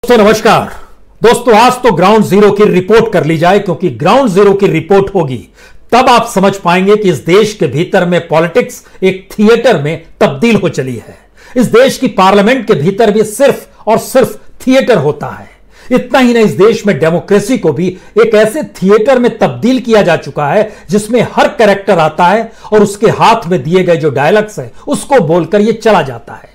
तो नमस्कार दोस्तों, आज तो ग्राउंड जीरो की रिपोर्ट कर ली जाए, क्योंकि ग्राउंड जीरो की रिपोर्ट होगी तब आप समझ पाएंगे कि इस देश के भीतर में पॉलिटिक्स एक थिएटर में तब्दील हो चली है। इस देश की पार्लियामेंट के भीतर भी सिर्फ और सिर्फ थिएटर होता है। इतना ही नहीं, इस देश में डेमोक्रेसी को भी एक ऐसे थिएटर में तब्दील किया जा चुका है जिसमें हर कैरेक्टर आता है और उसके हाथ में दिए गए जो डायलॉग्स है उसको बोलकर यह चला जाता है।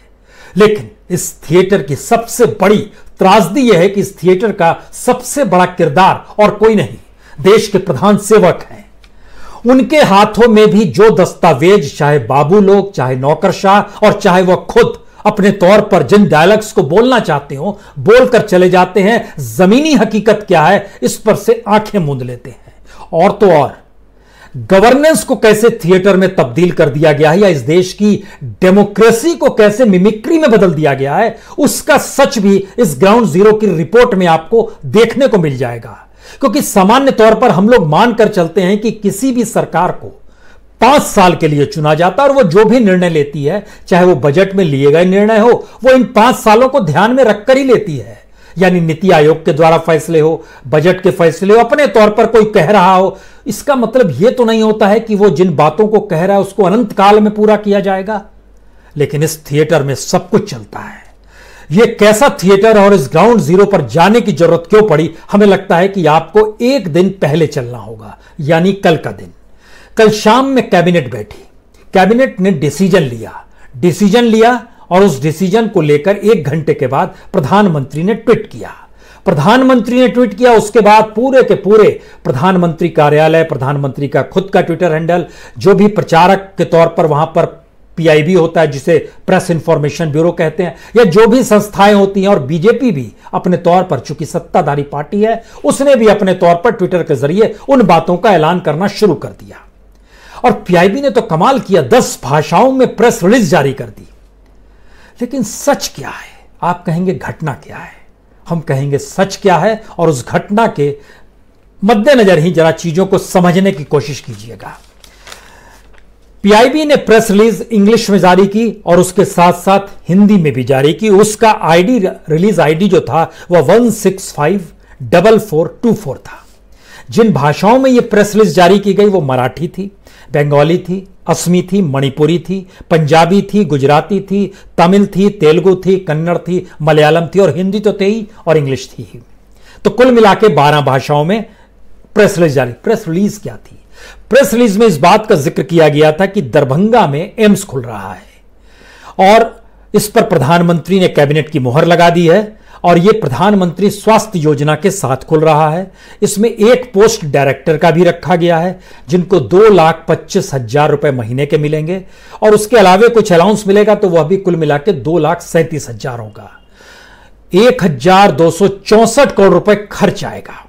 लेकिन इस थिएटर की सबसे बड़ी त्रासदी यह है कि इस थिएटर का सबसे बड़ा किरदार और कोई नहीं, देश के प्रधान सेवक हैं। उनके हाथों में भी जो दस्तावेज, चाहे बाबू लोग, चाहे नौकरशाह और चाहे वह खुद अपने तौर पर जिन डायलॉग्स को बोलना चाहते हो बोलकर चले जाते हैं, जमीनी हकीकत क्या है इस पर से आंखें मूंद लेते हैं। और तो और गवर्नेंस को कैसे थिएटर में तब्दील कर दिया गया है या इस देश की डेमोक्रेसी को कैसे मिमिक्री में बदल दिया गया है, उसका सच भी इस ग्राउंड जीरो की रिपोर्ट में आपको देखने को मिल जाएगा। क्योंकि सामान्य तौर पर हम लोग मानकर चलते हैं कि किसी भी सरकार को 5 साल के लिए चुना जाता है और वो जो भी निर्णय लेती है, चाहे वो बजट में लिए गए निर्णय हो, वो इन 5 सालों को ध्यान में रखकर ही लेती है। यानी नीति आयोग के द्वारा फैसले हो, बजट के फैसले हो, अपने तौर पर कोई कह रहा हो, इसका मतलब यह तो नहीं होता है कि वो जिन बातों को कह रहा है उसको अनंत काल में पूरा किया जाएगा। लेकिन इस थिएटर में सब कुछ चलता है। यह कैसा थिएटर और इस ग्राउंड जीरो पर जाने की जरूरत क्यों पड़ी, हमें लगता है कि आपको एक दिन पहले चलना होगा, यानी कल का दिन। कल शाम में कैबिनेट बैठी, कैबिनेट ने डिसीजन लिया और उस डिसीजन को लेकर 1 घंटे के बाद प्रधानमंत्री ने ट्वीट किया। उसके बाद पूरे के पूरे प्रधानमंत्री कार्यालय, प्रधानमंत्री का खुद का ट्विटर हैंडल, जो भी प्रचारक के तौर पर वहां पर पीआईबी होता है, जिसे प्रेस इंफॉर्मेशन ब्यूरो कहते हैं, या जो भी संस्थाएं होती हैं, और बीजेपी भी अपने तौर पर, चूंकि सत्ताधारी पार्टी है, उसने भी अपने तौर पर ट्विटर के जरिए उन बातों का ऐलान करना शुरू कर दिया। और पीआईबी ने तो कमाल किया, 10 भाषाओं में प्रेस रिलीज जारी कर दी। लेकिन सच क्या है? आप कहेंगे घटना क्या है, हम कहेंगे सच क्या है, और उस घटना के मद्देनजर ही जरा चीजों को समझने की कोशिश कीजिएगा। पीआईबी ने प्रेस रिलीज इंग्लिश में जारी की और उसके साथ साथ हिंदी में भी जारी की। उसका आईडी, रिलीज आईडी जो था वह 1654424 था। जिन भाषाओं में यह प्रेस रिलीज जारी की गई वो मराठी थी, बंगाली थी, असमी थी, मणिपुरी थी, पंजाबी थी, गुजराती थी, तमिल थी, तेलुगु थी, कन्नड़ थी, मलयालम थी और हिंदी तो थी ही और इंग्लिश थी ही। तो कुल मिला के 12 भाषाओं में प्रेस रिलीज जारी। प्रेस रिलीज क्या थी? प्रेस रिलीज में इस बात का जिक्र किया गया था कि दरभंगा में एम्स खुल रहा है और इस पर प्रधानमंत्री ने कैबिनेट की मुहर लगा दी है और यह प्रधानमंत्री स्वास्थ्य योजना के साथ खुल रहा है। इसमें एक पोस्ट डायरेक्टर का भी रखा गया है, जिनको 2,25,000 रुपए महीने के मिलेंगे और उसके अलावे कुछ अलाउंस मिलेगा, तो वह भी कुल मिला के 2,37,000 होगा। 1,264 करोड़ रुपए खर्च आएगा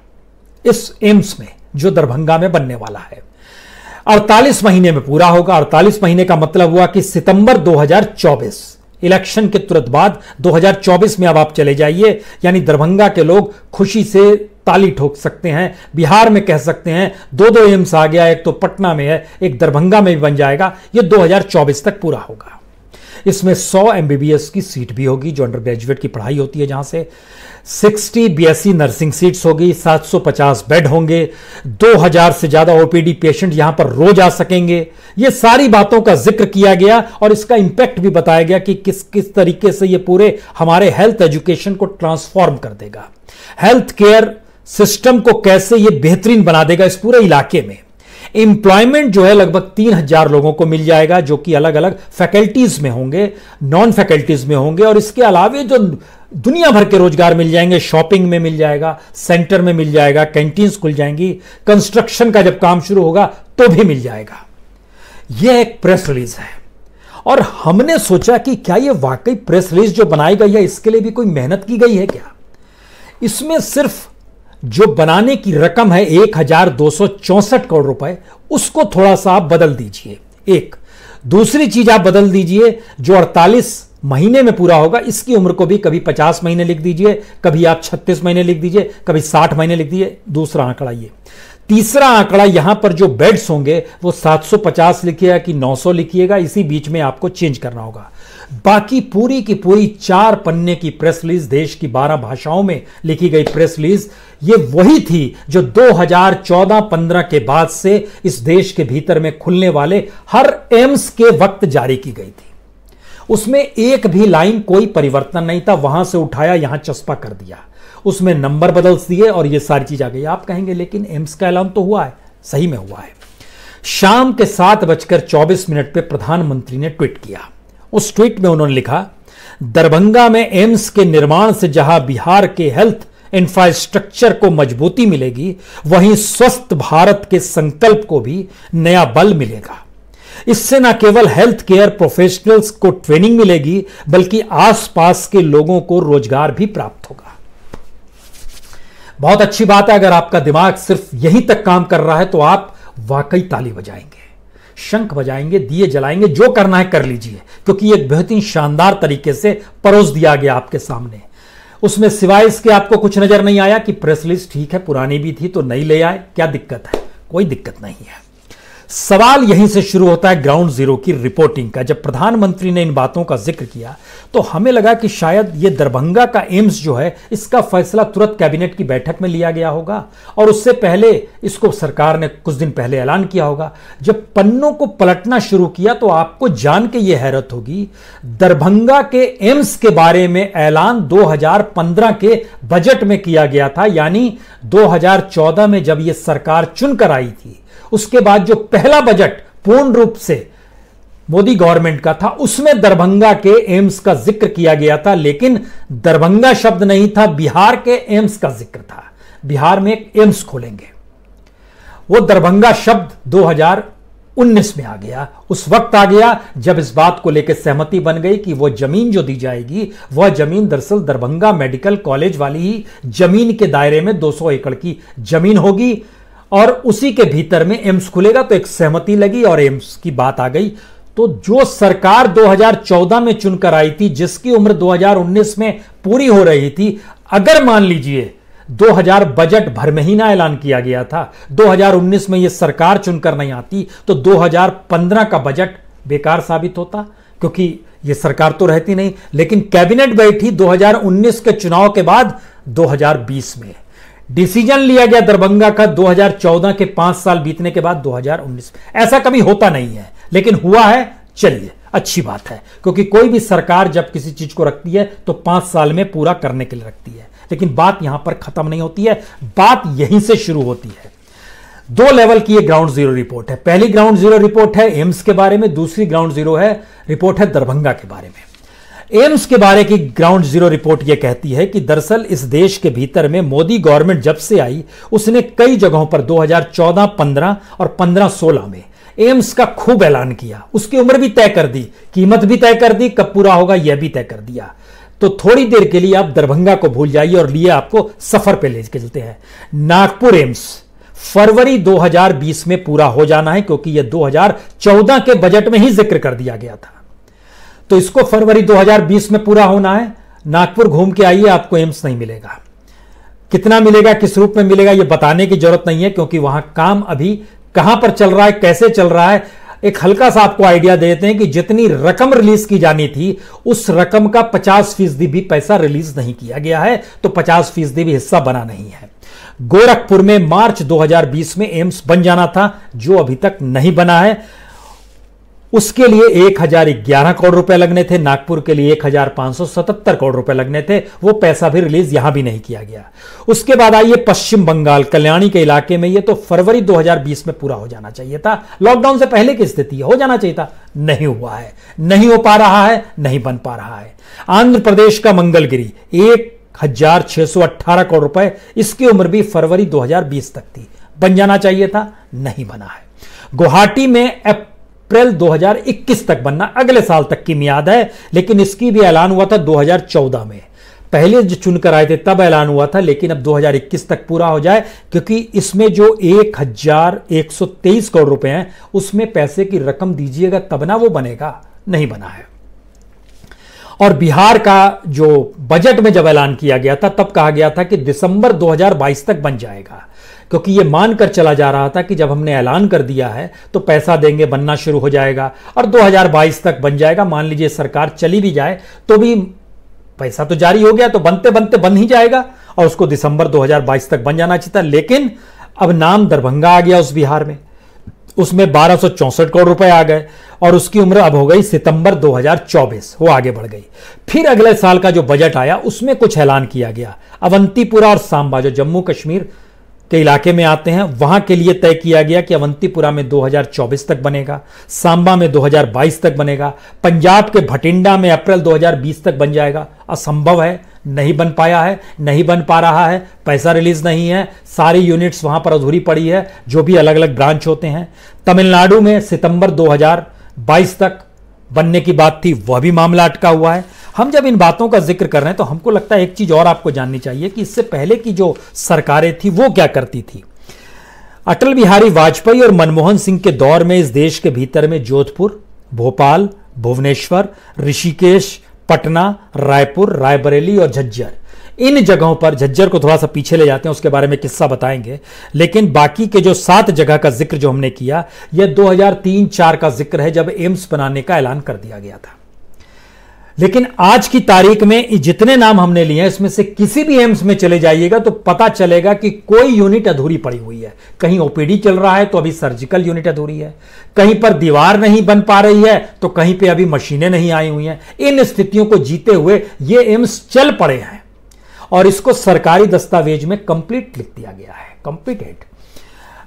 इस एम्स में जो दरभंगा में बनने वाला है। 48 महीने में पूरा होगा। 48 महीने का मतलब हुआ कि सितंबर 2024, इलेक्शन के तुरंत बाद 2024 में अब आप चले जाइए, यानी दरभंगा के लोग खुशी से ताली ठोक सकते हैं। बिहार में कह सकते हैं 2 एम्स आ गया, एक तो पटना में है, एक दरभंगा में भी बन जाएगा। यह 2024 तक पूरा होगा। इसमें 100 एमबीबीएस की सीट भी होगी, जो अंडर ग्रेजुएट की पढ़ाई होती है, जहां से 60 बीएससी नर्सिंग सीट्स होगी, 750 बेड होंगे, 2000 से ज्यादा ओपीडी पेशेंट यहां पर रोज आ सकेंगे। ये सारी बातों का जिक्र किया गया और इसका इंपैक्ट भी बताया गया कि किस किस तरीके से ये पूरे हमारे हेल्थ एजुकेशन को ट्रांसफॉर्म कर देगा, हेल्थ केयर सिस्टम को कैसे ये बेहतरीन बना देगा इस पूरे इलाके में। एम्प्लॉयमेंट जो है लगभग 3,000 लोगों को मिल जाएगा, जो कि अलग अलग फैकल्टीज में होंगे, नॉन फैकल्टीज में होंगे, और इसके अलावे जो दुनिया भर के रोजगार मिल जाएंगे, शॉपिंग में मिल जाएगा, सेंटर में मिल जाएगा, कैंटीन्स खुल जाएंगी, कंस्ट्रक्शन का जब काम शुरू होगा तो भी मिल जाएगा। यह एक प्रेस रिलीज है और हमने सोचा कि क्या यह वाकई प्रेस रिलीज जो बनाई गई है इसके लिए भी कोई मेहनत की गई है क्या? इसमें सिर्फ जो बनाने की रकम है 1,264 करोड़ रुपए, उसको थोड़ा सा आप बदल दीजिए। एक दूसरी चीज आप बदल दीजिए, जो 48 महीने में पूरा होगा, इसकी उम्र को भी कभी 50 महीने लिख दीजिए, कभी आप 36 महीने लिख दीजिए, कभी 60 महीने लिख दीजिए। दूसरा आंकड़ा ये। तीसरा आंकड़ा, यहां पर जो बेड्स होंगे वो 750 लिखिएगा कि 900 लिखिएगा, इसी बीच में आपको चेंज करना होगा। बाकी पूरी की पूरी 4 पन्ने की प्रेस रिलीज, देश की 12 भाषाओं में लिखी गई प्रेस रिलीज, ये वही थी जो 2014-15 के बाद से इस देश के भीतर में खुलने वाले हर एम्स के वक्त जारी की गई थी। उसमें एक भी लाइन कोई परिवर्तन नहीं था, वहां से उठाया यहां चस्पा कर दिया, उसमें नंबर बदल दिए और ये सारी चीज आ गई। आप कहेंगे लेकिन एम्स का ऐलान तो हुआ है, सही में हुआ है। शाम के 7:24 पे प्रधानमंत्री ने ट्वीट किया। उस ट्वीट में उन्होंने लिखा, दरभंगा में एम्स के निर्माण से जहां बिहार के हेल्थ इंफ्रास्ट्रक्चर को मजबूती मिलेगी, वहीं स्वस्थ भारत के संकल्प को भी नया बल मिलेगा। इससे न केवल हेल्थ केयर प्रोफेशनल्स को ट्रेनिंग मिलेगी, बल्कि आसपास के लोगों को रोजगार भी प्राप्त होगा। बहुत अच्छी बात है। अगर आपका दिमाग सिर्फ यहीं तक काम कर रहा है तो आप वाकई ताली बजाएंगे, शंख बजाएंगे, दिए जलाएंगे, जो करना है कर लीजिए, क्योंकि एक बहुत ही शानदार तरीके से परोस दिया गया आपके सामने। उसमें सिवाय इसके आपको कुछ नजर नहीं आया कि प्रेस रिलीज ठीक है, पुरानी भी थी तो नई ले आए, क्या दिक्कत है? कोई दिक्कत नहीं है। सवाल यहीं से शुरू होता है ग्राउंड जीरो की रिपोर्टिंग का। जब प्रधानमंत्री ने इन बातों का जिक्र किया तो हमें लगा कि शायद ये दरभंगा का एम्स जो है, इसका फैसला तुरंत कैबिनेट की बैठक में लिया गया होगा और उससे पहले इसको सरकार ने कुछ दिन पहले ऐलान किया होगा। जब पन्नों को पलटना शुरू किया तो आपको जान के यह हैरत होगी, दरभंगा के एम्स के बारे में ऐलान 2015 के बजट में किया गया था, यानी 2014 में जब यह सरकार चुनकर आई थी, उसके बाद जो पहला बजट पूर्ण रूप से मोदी गवर्नमेंट का था, उसमें दरभंगा के एम्स का जिक्र किया गया था, लेकिन दरभंगा शब्द नहीं था, बिहार के एम्स का जिक्र था। बिहार में एक एम्स खोलेंगे। वो दरभंगा शब्द 2019 में आ गया, उस वक्त आ गया जब इस बात को लेकर सहमति बन गई कि वो जमीन जो दी जाएगी, वह जमीन दरअसल दरभंगा मेडिकल कॉलेज वाली ही जमीन के दायरे में 200 एकड़ की जमीन होगी और उसी के भीतर में एम्स खुलेगा। तो एक सहमति लगी और एम्स की बात आ गई। तो जो सरकार 2014 में चुनकर आई थी, जिसकी उम्र 2019 में पूरी हो रही थी, अगर मान लीजिए 2000 बजट भर में ही ना ऐलान किया गया था, 2019 में यह सरकार चुनकर नहीं आती, तो 2015 का बजट बेकार साबित होता, क्योंकि यह सरकार तो रहती नहीं। लेकिन कैबिनेट बैठी 2019 के चुनाव के बाद 2020 में, डिसीजन लिया गया दरभंगा का 2014 के 5 साल बीतने के बाद 2019 में। ऐसा कभी होता नहीं है, लेकिन हुआ है। चलिए, अच्छी बात है, क्योंकि कोई भी सरकार जब किसी चीज को रखती है तो 5 साल में पूरा करने के लिए रखती है। लेकिन बात यहां पर खत्म नहीं होती है, बात यहीं से शुरू होती है। 2 लेवल की यह ग्राउंड जीरो रिपोर्ट है। पहली ग्राउंड जीरो रिपोर्ट है एम्स के बारे में, दूसरी ग्राउंड जीरो रिपोर्ट है दरभंगा के बारे में। एम्स के बारे की ग्राउंड जीरो रिपोर्ट यह कहती है कि दरअसल इस देश के भीतर में मोदी गवर्नमेंट जब से आई, उसने कई जगहों पर 2014-15 और 15-16 में एम्स का खूब ऐलान किया। उसकी उम्र भी तय कर दी, कीमत भी तय कर दी, कब पूरा होगा यह भी तय कर दिया। तो थोड़ी देर के लिए आप दरभंगा को भूल जाइए और लिए आपको सफर पे ले चलते हैं। नागपुर एम्स फरवरी 2020 में पूरा हो जाना है, क्योंकि यह 2014 के बजट में ही जिक्र कर दिया गया था। तो इसको फरवरी 2020 में पूरा होना है। नागपुर घूम के आइए, आपको एम्स नहीं मिलेगा। कितना मिलेगा, किस रूप में मिलेगा, यह बताने की जरूरत नहीं है, क्योंकि वहां काम अभी कहां पर चल रहा है, कैसे चल रहा है। एक हल्का सा आपको आइडिया देते हैं कि जितनी रकम रिलीज की जानी थी, उस रकम का 50% भी पैसा रिलीज नहीं किया गया है, तो 50% भी हिस्सा बना नहीं है। गोरखपुर में मार्च 2020 में एम्स बन जाना था, जो अभी तक नहीं बना है। उसके लिए 1011 करोड़ रुपए लगने थे, नागपुर के लिए 1577 करोड़ रुपए लगने थे, वो पैसा भी रिलीज यहां भी नहीं किया गया। उसके बाद आइए पश्चिम बंगाल कल्याणी के इलाके में, ये तो फरवरी 2020 में पूरा हो जाना चाहिए था, लॉकडाउन से पहले की स्थिति हो जाना चाहिए था, नहीं हुआ है, नहीं हो पा रहा है, नहीं बन पा रहा है। आंध्र प्रदेश का मंगलगिरी 1618 करोड़ रुपए, इसकी उम्र भी फरवरी 2020 तक थी, बन जाना चाहिए था, नहीं बना है। गुवाहाटी में अप्रैल 2021 तक बनना, अगले साल तक की मियाद है, लेकिन इसकी भी ऐलान हुआ था 2014 में। पहले जो चुनकर आए थे तब ऐलान हुआ था, लेकिन अब 2021 तक पूरा हो जाए, क्योंकि इसमें जो 1123 करोड़ रुपए हैं, उसमें पैसे की रकम दीजिएगा तब ना वो बनेगा, नहीं बना है। और बिहार का जो बजट में जब ऐलान किया गया था, तब कहा गया था कि दिसंबर 2022 तक बन जाएगा। क्योंकि ये मानकर चला जा रहा था कि जब हमने ऐलान कर दिया है तो पैसा देंगे, बनना शुरू हो जाएगा और 2022 तक बन जाएगा। मान लीजिए सरकार चली भी जाए तो भी पैसा तो जारी हो गया, तो बनते बनते बन ही जाएगा और उसको दिसंबर 2022 तक बन जाना चाहिए था। लेकिन अब नाम दरभंगा आ गया उस बिहार में, उसमें 1264 करोड़ रुपए आ गए और उसकी उम्र अब हो गई सितंबर 2024, वो आगे बढ़ गई। फिर अगले साल का जो बजट आया उसमें कुछ ऐलान किया गया। अवंतीपुरा और सांबा जो जम्मू कश्मीर के इलाके में आते हैं, वहां के लिए तय किया गया कि अवंतीपुरा में 2024 तक बनेगा, सांबा में 2022 तक बनेगा, पंजाब के भटिंडा में अप्रैल 2020 तक बन जाएगा। असंभव है, नहीं बन पाया है, नहीं बन पा रहा है, पैसा रिलीज नहीं है, सारी यूनिट्स वहां पर अधूरी पड़ी है, जो भी अलग अलग ब्रांच होते हैं। तमिलनाडु में सितंबर 2022 तक बनने की बात थी, वह भी मामला अटका हुआ है। हम जब इन बातों का जिक्र कर रहे हैं तो हमको लगता है एक चीज और आपको जाननी चाहिए कि इससे पहले की जो सरकारें थी वो क्या करती थी। अटल बिहारी वाजपेयी और मनमोहन सिंह के दौर में इस देश के भीतर में जोधपुर, भोपाल, भुवनेश्वर, ऋषिकेश, पटना, रायपुर, रायबरेली और झज्जर, इन जगहों पर, झज्जर को थोड़ा सा पीछे ले जाते हैं, उसके बारे में किस्सा बताएंगे, लेकिन बाकी के जो 7 जगह का जिक्र जो हमने किया यह 2003-4 का जिक्र है जब एम्स बनाने का ऐलान कर दिया गया था। लेकिन आज की तारीख में जितने नाम हमने लिए हैं इसमें से किसी भी एम्स में चले जाइएगा तो पता चलेगा कि कोई यूनिट अधूरी पड़ी हुई है। कहीं ओपीडी चल रहा है तो अभी सर्जिकल यूनिट अधूरी है, कहीं पर दीवार नहीं बन पा रही है तो कहीं पे अभी मशीनें नहीं आई हुई हैं। इन स्थितियों को जीते हुए ये एम्स चल पड़े हैं और इसको सरकारी दस्तावेज में कंप्लीट लिख दिया गया है, कंप्लीटेड।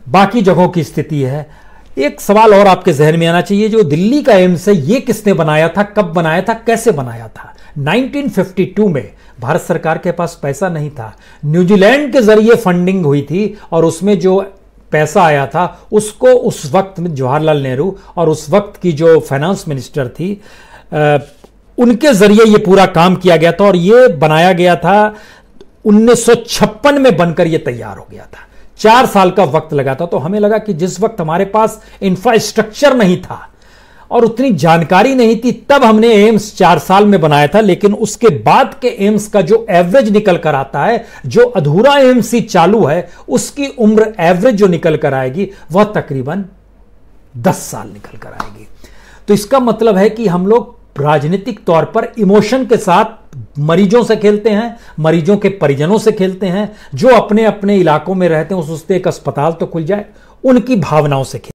बाकी जगहों की स्थिति है। एक सवाल और आपके जहन में आना चाहिए, जो दिल्ली का एम्स है ये किसने बनाया था, कब बनाया था, कैसे बनाया था। 1952 में भारत सरकार के पास पैसा नहीं था, न्यूजीलैंड के जरिए फंडिंग हुई थी और उसमें जो पैसा आया था उसको उस वक्त में जवाहरलाल नेहरू और उस वक्त की जो फाइनेंस मिनिस्टर थी उनके जरिए ये पूरा काम किया गया था और ये बनाया गया था 1956 में बनकर ये तैयार हो गया था। 4 साल का वक्त लगा था। तो हमें लगा कि जिस वक्त हमारे पास इंफ्रास्ट्रक्चर नहीं था और उतनी जानकारी नहीं थी तब हमने एम्स 4 साल में बनाया था, लेकिन उसके बाद के एम्स का जो एवरेज निकल कर आता है, जो अधूरा एम्स ही चालू है उसकी उम्र एवरेज जो निकल कर आएगी वह तकरीबन 10 साल निकल कर आएगी। तो इसका मतलब है कि हम लोग राजनीतिक तौर पर इमोशन के साथ मरीजों से खेलते हैं, मरीजों के परिजनों से खेलते हैं, जो अपने अपने इलाकों में रहते हैं। उस एक अस्पताल तो खुल जाए, उनकी भावनाओं से खेलते हैं।